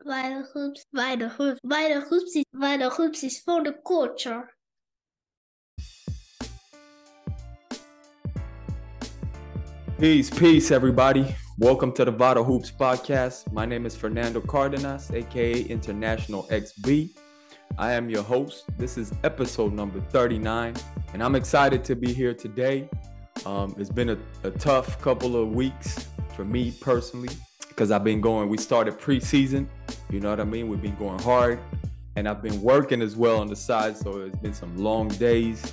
Vital Hoops, Vital Hoops, Vital Hoops is for the culture. Peace, everybody. Welcome to the VITAL HOOPS Podcast. My name is Fernando Cardenas, aka International XB. I am your host. This is episode number 39, and I'm excited to be here today. It's been a tough couple of weeks for me personally because we started preseason. You know what I mean? We've been going hard, and I've been working as well on the side, so it's been some long days.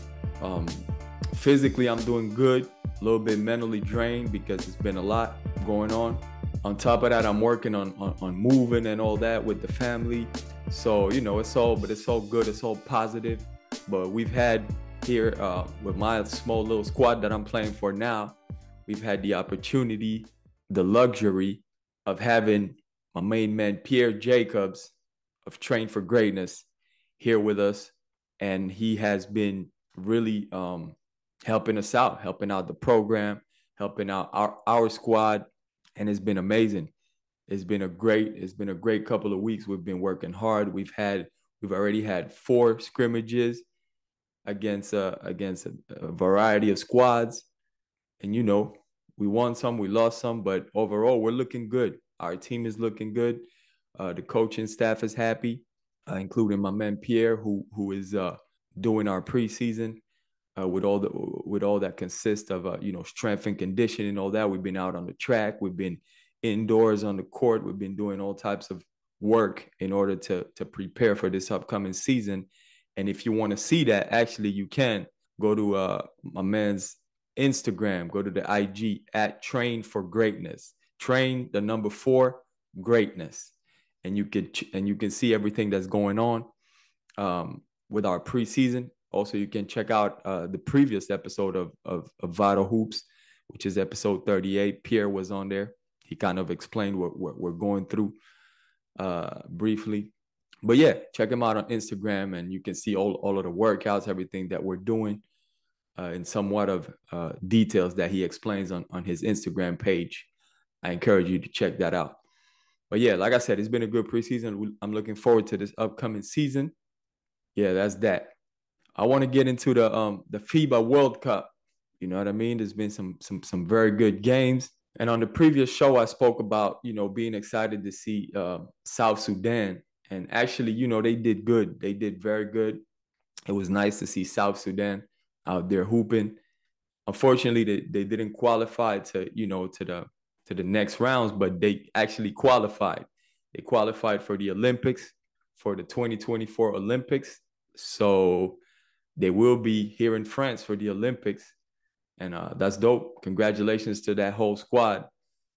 Physically, I'm doing good. A little bit mentally drained because it's been a lot going on. On top of that, I'm working on moving and all that with the family. So, it's all good. It's all positive. But we've had here with my small little squad that I'm playing for now, we've had the opportunity, the luxury of having my main man, Pierre Jacobs of Train for Greatness here with us. And he has been really helping us out, helping out the program, helping out our squad, and it's been amazing. It's been a great couple of weeks. We've been working hard. We've already had 4 scrimmages against a variety of squads, and we won some, we lost some, but overall we're looking good. Our team is looking good. The coaching staff is happy, including my man Pierre, who is doing our preseason. With all that consists of strength and conditioning and all that. We've been out on the track, we've been indoors on the court, we've been doing all types of work in order to prepare for this upcoming season. And if you want to see that, actually you can go to my man's Instagram, go to the IG at Train for Greatness. Train the number 4 greatness, and you can see everything that's going on with our preseason. Also, you can check out the previous episode of Vital Hoops, which is episode 38. Pierre was on there. He kind of explained what we're going through briefly. But yeah, check him out on Instagram, and you can see all of the workouts, everything that we're doing, and somewhat of details that he explains on his Instagram page. I encourage you to check that out. But yeah, like I said, it's been a good preseason. I'm looking forward to this upcoming season. Yeah, that's that. I want to get into the FIBA World Cup. You know what I mean? There's been some very good games. And on the previous show, I spoke about, being excited to see South Sudan. And actually, they did good. They did very good. It was nice to see South Sudan out there hooping. Unfortunately, they didn't qualify to the next rounds, but they actually qualified. They qualified for the Olympics, for the 2024 Olympics. So they will be here in France for the Olympics. And that's dope. Congratulations to that whole squad,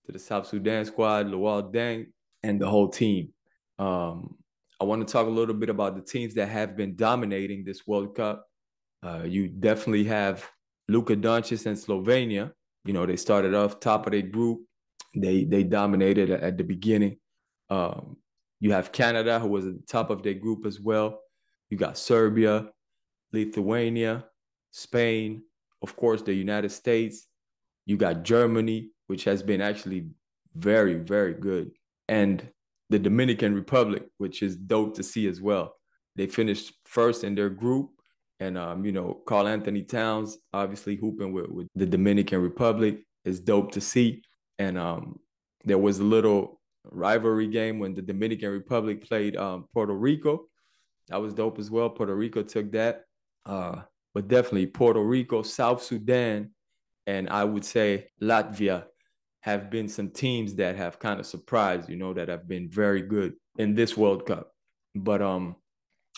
to the South Sudan squad, Luol Deng, and the whole team. I want to talk a little bit about the teams that have been dominating this World Cup. You definitely have Luka Doncic and Slovenia. They started off top of their group. They dominated at the beginning. You have Canada, who was at the top of their group as well. You got Serbia, Lithuania, Spain, of course, the United States. You got Germany, which has been actually very, very good. And the Dominican Republic, which is dope to see as well. They finished first in their group. And, Karl Anthony Towns, obviously hooping with the Dominican Republic, is dope to see. And there was a little rivalry game when the Dominican Republic played Puerto Rico. That was dope as well. Puerto Rico took that. But definitely Puerto Rico, South Sudan, and I would say Latvia have been some teams that have kind of surprised, that have been very good in this World Cup. But I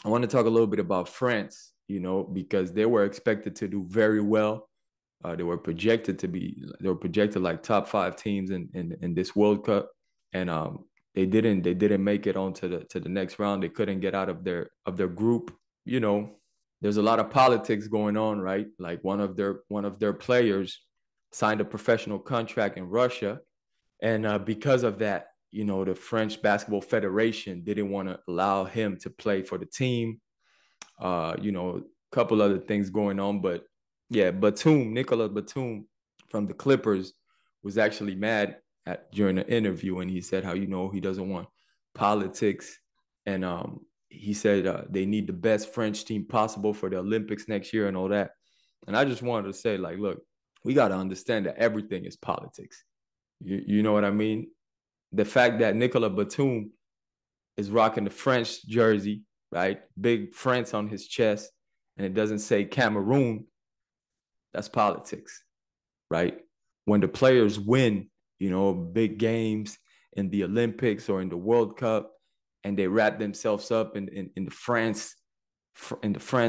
want to talk a little bit about France, because they were expected to do very well. They were projected like top 5 teams in this World Cup, and they didn't make it on to the next round. They couldn't get out of their group. There's a lot of politics going on, right? Like one of their players signed a professional contract in Russia, and because of that, the French Basketball Federation didn't want to allow him to play for the team. A couple other things going on, but yeah, Nicolas Batum from the Clippers was actually mad during the interview, and he said how he doesn't want politics. And he said they need the best French team possible for the Olympics next year and all that. And I just wanted to say, like, look, we got to understand that everything is politics. You know what I mean? The fact that Nicolas Batum is rocking the French jersey, right? Big France on his chest, and it doesn't say Cameroon, that's politics, right? When the players win, big games in the Olympics or in the World Cup, and they wrap themselves up in the France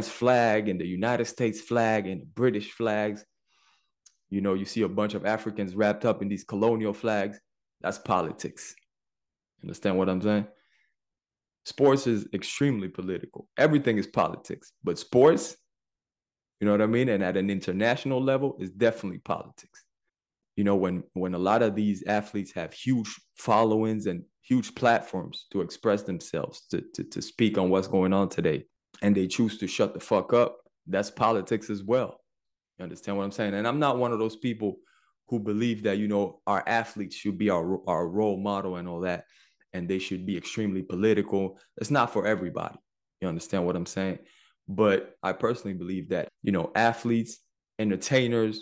flag and the United States flag and the British flags. You see a bunch of Africans wrapped up in these colonial flags. That's politics. Understand what I'm saying? Sports is extremely political. Everything is politics, but sports, you know what I mean? And at an international level, is definitely politics. When a lot of these athletes have huge followings and huge platforms to express themselves, to speak on what's going on today, and they choose to shut the fuck up, that's politics as well. You understand what I'm saying? And I'm not one of those people who believe that, our athletes should be our role model and all that, and they should be extremely political. It's not for everybody. You understand what I'm saying? But I personally believe that, athletes, entertainers,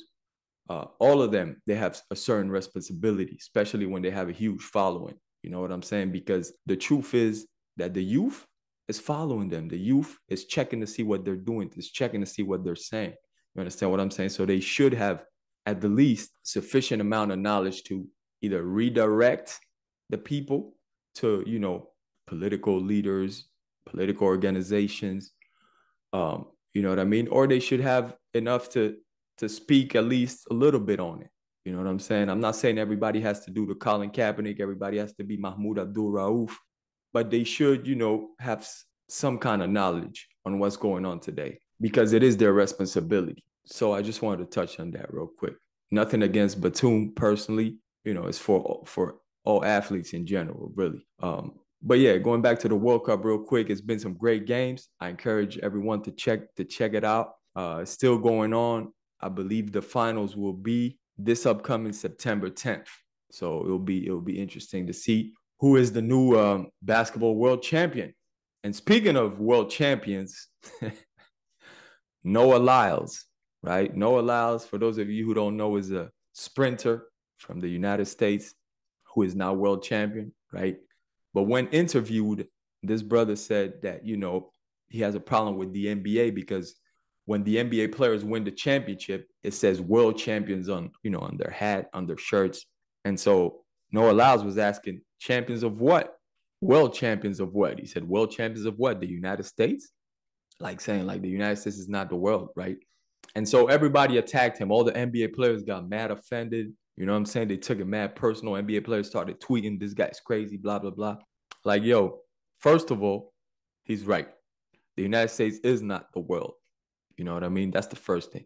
all of them, they have a certain responsibility, especially when they have a huge following. You know what I'm saying? Because the truth is that the youth is following them. The youth is checking to see what they're doing, is checking to see what they're saying. You understand what I'm saying? So they should have at the least sufficient amount of knowledge to either redirect the people to, political leaders, political organizations, you know what I mean? Or they should have enough to speak at least a little bit on it. You know what I'm saying? I'm not saying everybody has to do the Colin Kaepernick, everybody has to be Mahmoud Abdul-Rauf, but they should, have some kind of knowledge on what's going on today because it is their responsibility. So I just wanted to touch on that real quick. Nothing against Batum personally, it's for all athletes in general, really. But yeah, going back to the World Cup real quick, it's been some great games. I encourage everyone to check it out. It's still going on. I believe the finals will be this upcoming September 10th. So it'll be interesting to see who is the new basketball world champion. And speaking of world champions, Noah Lyles, right? Noah Lyles, for those of you who don't know, is a sprinter from the United States who is now world champion, right? But when interviewed, this brother said that, he has a problem with the NBA because when the NBA players win the championship, it says world champions on their hat, on their shirts. And so Noah Lyles was asking, champions of what? World champions of what? He said, world champions of what? The United States? Like saying like the United States is not the world, right? And so everybody attacked him. All the NBA players got mad, offended. You know what I'm saying? They took it mad personal. NBA players started tweeting, this guy's crazy, blah, blah, blah. Like, yo, first of all, he's right. The United States is not the world. You know what I mean? That's the first thing.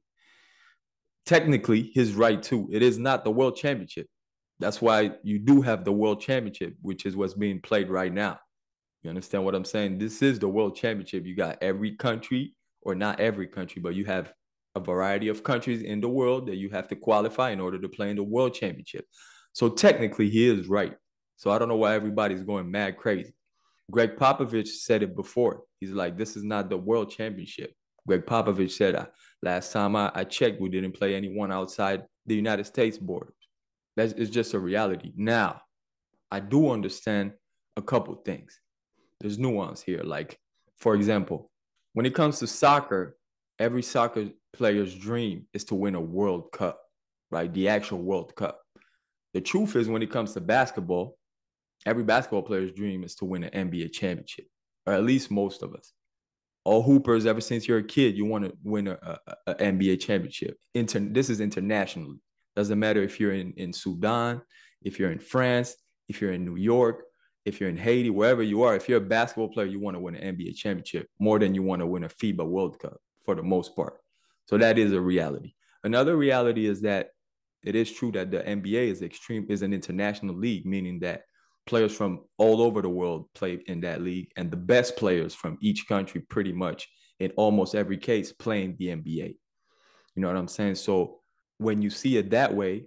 Technically, he's right too. It is not the world championship. That's why you do have the world championship, which is what's being played right now. You understand what I'm saying? This is the world championship. You got every country, or not every country, but you have a variety of countries in the world that you have to qualify in order to play in the world championship. So technically, he is right. So I don't know why everybody's going mad crazy. Greg Popovich said it before. He's like, this is not the world championship. Greg Popovich said, last time I checked, we didn't play anyone outside the United States borders. It's just a reality. Now, I do understand a couple things. There's nuance here. Like, for example, when it comes to soccer, every soccer player's dream is to win a World Cup, right? The actual World Cup. The truth is, when it comes to basketball, every basketball player's dream is to win an NBA championship, or at least most of us. All hoopers, ever since you're a kid, you want to win an NBA championship. This is internationally. Doesn't matter if you're in Sudan, if you're in France, if you're in New York, if you're in Haiti, wherever you are. If you're a basketball player, you want to win an NBA championship more than you want to win a FIBA World Cup for the most part. So that is a reality. Another reality is that it is true that the NBA is an international league, meaning that players from all over the world play in that league, and the best players from each country pretty much in almost every case play in the NBA. You know what I'm saying? So when you see it that way,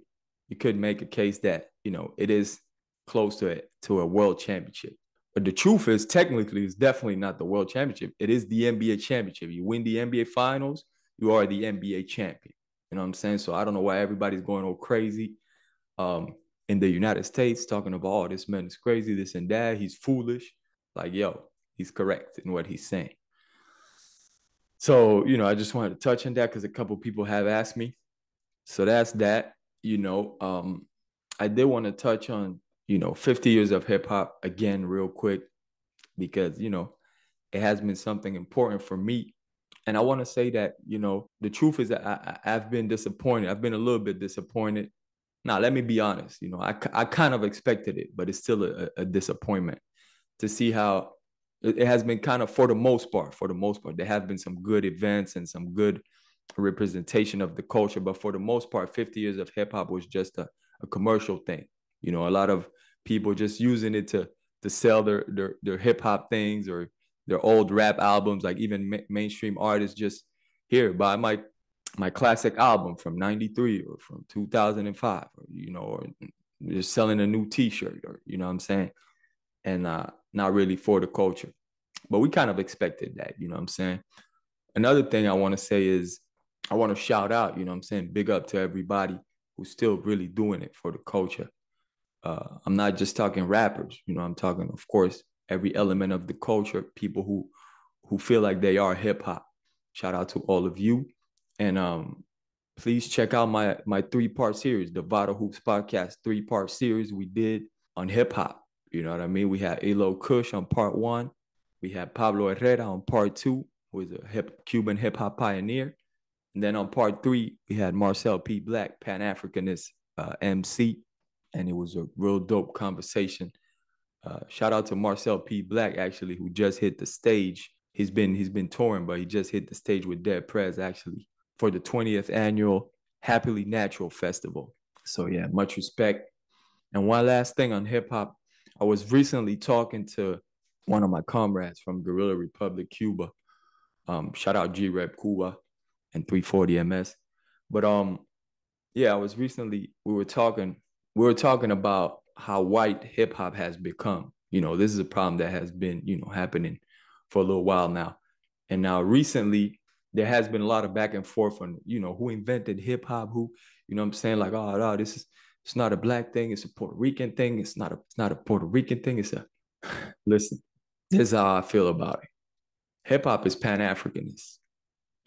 you could make a case that, it is close to a world championship. But the truth is, technically, it's definitely not the world championship. It is the NBA championship. You win the NBA finals, you are the NBA champion. You know what I'm saying? So I don't know why everybody's going all crazy in the United States, talking about, oh, this man is crazy, this and that. He's foolish. Like, yo, he's correct in what he's saying. So, I just wanted to touch on that because a couple people have asked me. So that's that. I did want to touch on, 50 years of hip hop again, real quick, because, it has been something important for me. And I want to say that, the truth is that I've been disappointed. I've been a little bit disappointed. Now, let me be honest. I kind of expected it, but it's still a disappointment to see how it has been kind of, for the most part, there have been some good events and some good representation of the culture. But for the most part, 50 years of hip hop was just a commercial thing. A lot of people just using it to sell their hip hop things or their old rap albums. Like even mainstream artists just here, buy my classic album from 93 or from 2005, or just selling a new t-shirt, or, what I'm saying? And not really for the culture. But we kind of expected that, what I'm saying? Another thing I want to say is I want to shout out, what I'm saying? Big up to everybody who's still really doing it for the culture. I'm not just talking rappers, I'm talking, of course, every element of the culture, people who feel like they are hip hop. Shout out to all of you. And please check out my 3-part series, the Vital Hoops Podcast 3-part series we did on hip hop. You know what I mean? We had Elo Kush on part 1. We had Pablo Herrera on part 2, who is a Cuban hip hop pioneer. And then on part 3, we had Marcel P. Black, Pan-Africanist MC. And it was a real dope conversation. Shout out to Marcel P. Black, actually, who just hit the stage. He's been touring, but he just hit the stage with Dead Prez, actually, for the 20th annual Happily Natural Festival. So yeah, much respect. And one last thing on hip hop, I was recently talking to one of my comrades from Guerrilla Republic, Cuba. Shout out G-Rep Cuba and 340 MS. But yeah, we were talking about how white hip hop has become. This is a problem that has been, happening for a little while now. And now recently there has been a lot of back and forth on, who invented hip hop, who, I'm saying, like, oh, no, it's not a black thing, it's a Puerto Rican thing. It's not a Puerto Rican thing. Listen, this is how I feel about it. Hip hop is Pan-Africanist.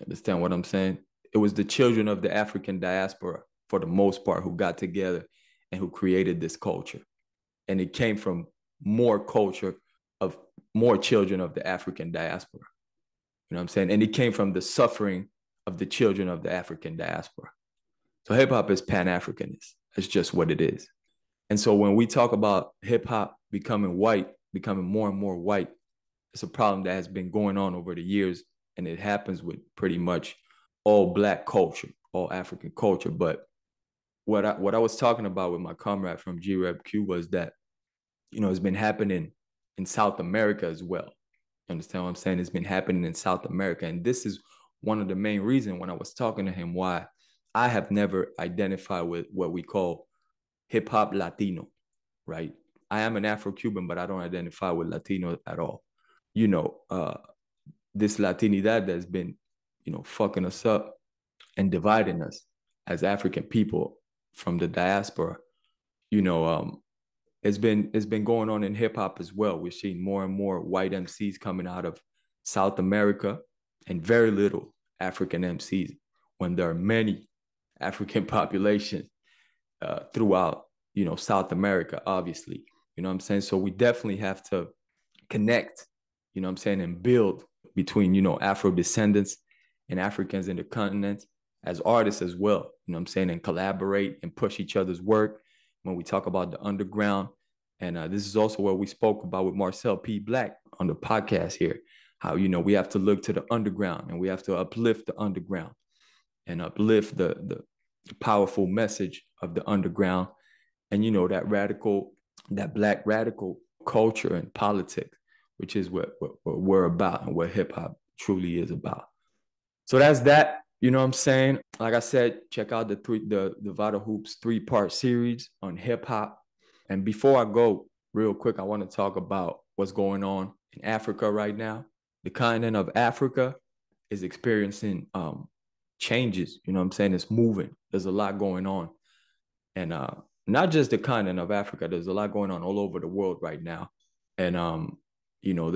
Understand what I'm saying? It was the children of the African diaspora, for the most part, who got together and who created this culture. And it came from more culture of more children of the African diaspora. You know what I'm saying? And it came from the suffering of the children of the African diaspora. So hip hop is Pan-Africanist. That's just what it is. And so when we talk about hip hop becoming white, becoming more and more white, it's a problem that has been going on over the years. And it happens with pretty much all black culture, all African culture. But what I was talking about with my comrade from G-Rep Cuba is that, it's been happening in South America as well. You understand what I'm saying? It's been happening in South America. And this is one of the main reasons when I was talking to him why I have never identified with what we call hip hop Latino, right? I am an Afro-Cuban, but I don't identify with Latino at all. This Latinidad that's been, fucking us up and dividing us as African people from the diaspora, it's been going on in hip hop as well. We're seeing more and more white MCs coming out of South America and very little African MCs, when there are many African populations throughout, South America, obviously. You know what I'm saying? So we definitely have to connect, and build between, Afro descendants and Africans in the continent as artists as well, and collaborate and push each other's work when we talk about the underground. And this is also what we spoke about with Marcel P. Black on the podcast here, how, we have to look to the underground and we have to uplift the underground and uplift the powerful message of the underground and, that black radical culture and politics, which is what we're about and what hip hop truly is about. So that's that. You know what I'm saying? Like I said, check out the Vital Hoops 3-part series on hip hop. And before I go, real quick, I want to talk about what's going on in Africa right now. The continent of Africa is experiencing changes. You know what I'm saying? It's moving. There's a lot going on. And not just the continent of Africa, there's a lot going on all over the world right now. And,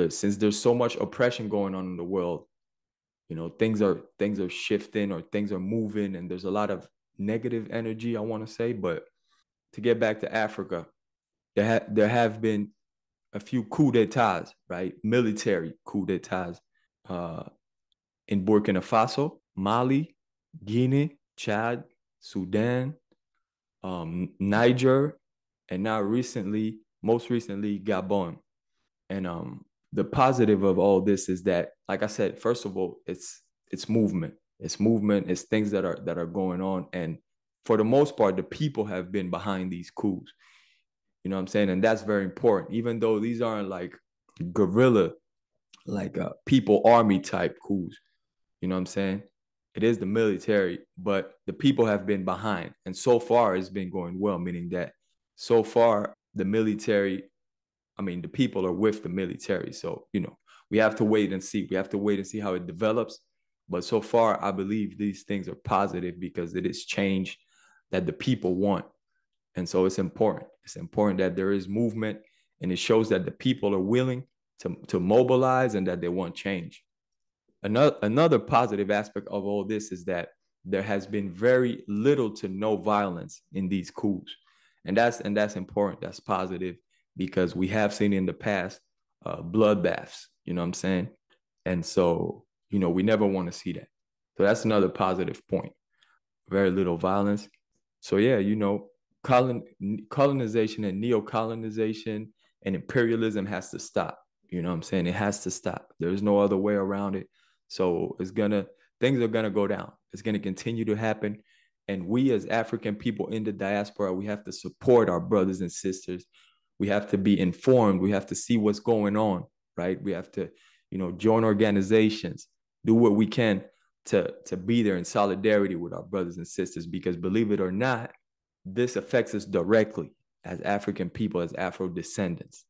since there's so much oppression going on in the world, things are shifting or things are moving, and there's a lot of negative energy, I want to say. But to get back to Africa, there have been a few coups d'etats, right? Military coups d'etats in Burkina Faso, Mali, Guinea, Chad, Sudan, Niger, and now most recently, Gabon. And the positive of all this is that, like I said, first of all, it's movement. It's movement. It's things that are going on. And for the most part, the people have been behind these coups. You know what I'm saying? And that's very important, even though these aren't like guerrilla, like people army type coups. You know what I'm saying? It is the military, but the people have been behind. And so far, it's been going well, meaning that so far, the people are with the military. So, we have to wait and see. We have to wait and see how it develops. But so far, I believe these things are positive because it is change that the people want. And so it's important. It's important that there is movement, and it shows that the people are willing to mobilize and that they want change. Another positive aspect of all this is that there has been very little to no violence in these coups. And that's important. That's positive, because we have seen in the past bloodbaths, you know what I'm saying? And so, we never want to see that. So that's another positive point. Very little violence. So yeah, colonization and neo-colonization and imperialism has to stop. You know what I'm saying? It has to stop. There's no other way around it. So things are gonna go down. It's gonna continue to happen. And we as African people in the diaspora, we have to support our brothers and sisters. We have to be informed. We have to see what's going on, right? We have to, join organizations, do what we can to be there in solidarity with our brothers and sisters, because believe it or not, this affects us directly as African people, as Afro descendants,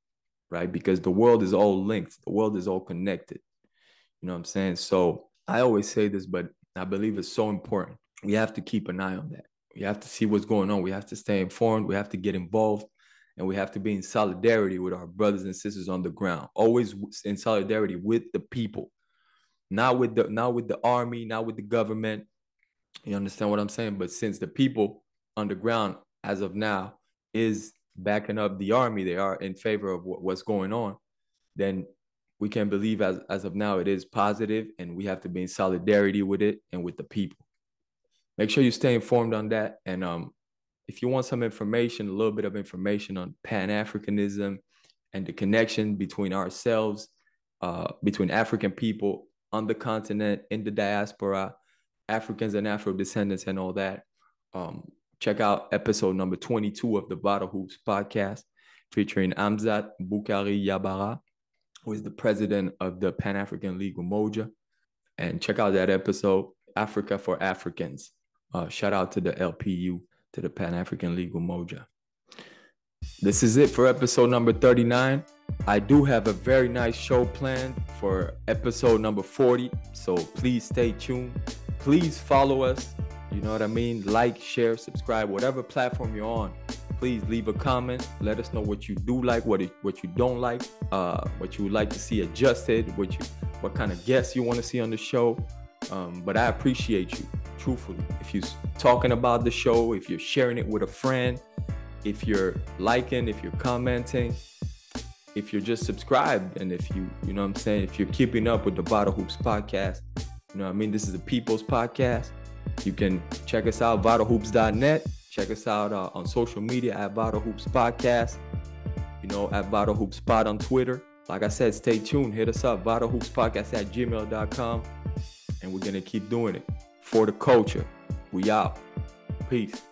right? Because the world is all linked. The world is all connected. You know what I'm saying? So I always say this, but I believe it's so important. We have to keep an eye on that. We have to see what's going on. We have to stay informed. We have to get involved, and we have to be in solidarity with our brothers and sisters on the ground. Always in solidarity with the people, not with the army, not with the government. You understand what I'm saying? But since the people on the ground, as of now, is backing up the army, they are in favor of what's going on, then we can believe as of now it is positive, and we have to be in solidarity with it and with the people. Make sure you stay informed on that. And if you want some information, a little bit of information on Pan-Africanism and the connection between ourselves, between African people on the continent, in the diaspora, Africans and Afro descendants and all that, check out episode number 22 of the Vital Hoops Podcast, featuring Amzat Bukari Yabara, who is the president of the Pan-African League Umoja. And check out that episode, Africa for Africans. Shout out to the LPU, to the Pan-African League Umoja. This is it for episode number 39. I do have a very nice show planned for episode number 40, so please stay tuned. Please follow us. You know what I mean? Like, share, subscribe, whatever platform you're on. Please leave a comment. Let us know what you do like, what you don't like, what you would like to see adjusted, what kind of guests you want to see on the show. But I appreciate you, truthfully. If you're talking about the show, if you're sharing it with a friend, if you're liking, if you're commenting, if you're just subscribed, and if you know what I'm saying, if you're keeping up with the Vital Hoops Podcast, you know what I mean? This is a people's podcast. You can check us out, vitalhoops.net. Check us out on social media at Vital Hoops Podcast, at Vital Hoops Pod on Twitter. Like I said, stay tuned. Hit us up, vitalhoopspodcast@gmail.com. And we're going to keep doing it for the culture. We out. Peace.